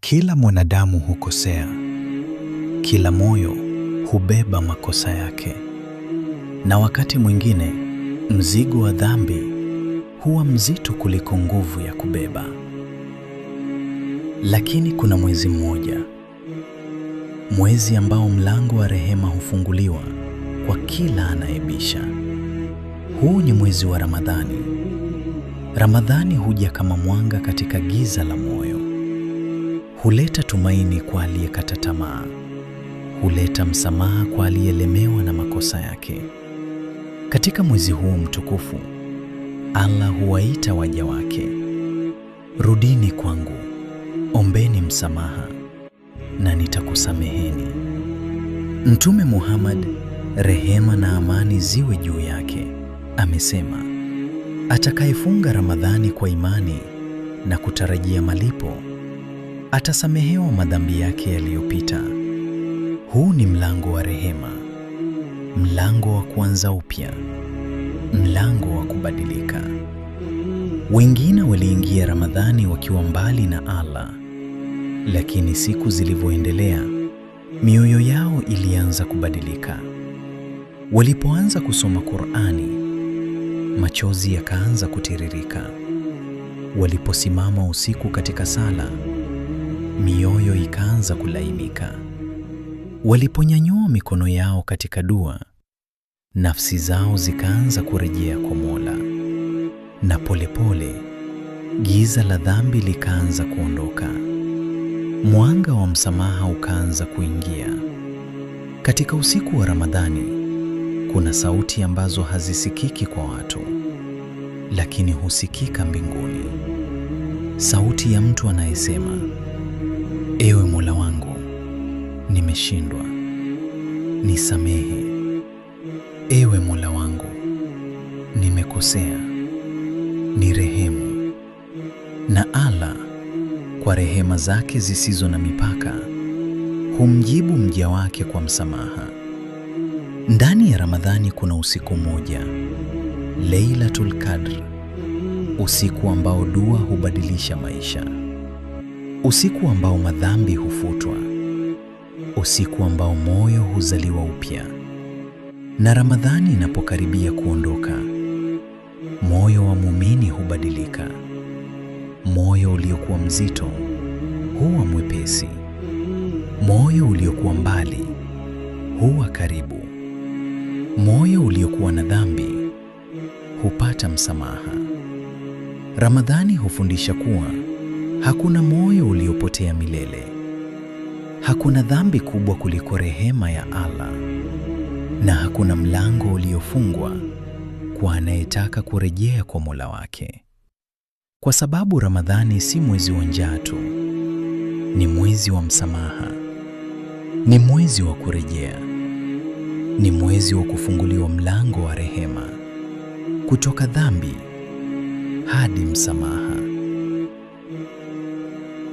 Kila mwanadamu hukosea. Kila moyo hubeba makosa yake. Na wakati mwingine, mzigo wa dhambi huwa mzito kuliko nguvu ya kubeba. Lakini kuna mwezi mmoja. Mwezi ambao mlango wa rehema hufunguliwa kwa kila anayebisha. Huu ni mwezi wa Ramadhani. Ramadhani huja kama mwanga katika giza la moyo. Huleta tumaini kwa aliyekata tamaa. Huleta msamaha kwa aliyelemewa na makosa yake. Katika mwezi huu mtukufu, Allah huwaita waja wake. Rudini kwangu, ombeni msamaha, na nitakusameheni. Mtume Muhammad, rehema na amani ziwe juu yake, amesema, atakayefunga Ramadhani kwa imani na kutarajia malipo, atasamehewa madhambi yake yaliyopita. Huu ni mlango wa rehema, mlango wa kuanza upya, mlango wa kubadilika. Wengine waliingia Ramadhani wakiwa mbali na Allah, lakini siku zilivyoendelea, mioyo yao ilianza kubadilika. Walipoanza kusoma Qur'ani, machozi yakaanza kutiririka. Waliposimama usiku katika sala, mioyo ikaanza kulainika. Waliponyanyua mikono yao katika dua, nafsi zao zikaanza kurejea kwa Mola. Na polepole, giza la dhambi likaanza kuondoka. Mwanga wa msamaha ukaanza kuingia. Katika usiku wa Ramadhani, kuna sauti ambazo hazisikiki kwa watu, lakini husikika mbinguni. Sauti ya mtu anayesema, ewe Mola wangu, nimeshindwa, nisamehe. Ewe Mola wangu, nimekosea, nirehemu. Na Allah, kwa rehema zake zisizo na mipaka, humjibu mja wake kwa msamaha. Ndani ya Ramadhani kuna usiku mmoja, Lailatul Qadr, usiku ambao dua hubadilisha maisha, usiku ambao madhambi hufutwa, usiku ambao moyo huzaliwa upya. Na Ramadhani inapokaribia kuondoka, moyo wa muumini hubadilika. Moyo uliokuwa mzito huwa mwepesi. Moyo uliokuwa mbali huwa karibu. Moyo uliokuwa na dhambi hupata msamaha. Ramadhani hufundisha kuwa hakuna moyo uliopotea milele. Hakuna dhambi kubwa kuliko rehema ya Allah. Na hakuna mlango uliofungwa kwa anayetaka kurejea kwa Mola wake. Kwa sababu Ramadhani si mwezi wa njaa tu, ni mwezi wa msamaha, ni mwezi wa kurejea, ni mwezi wa kufunguliwa mlango wa rehema, kutoka dhambi hadi msamaha.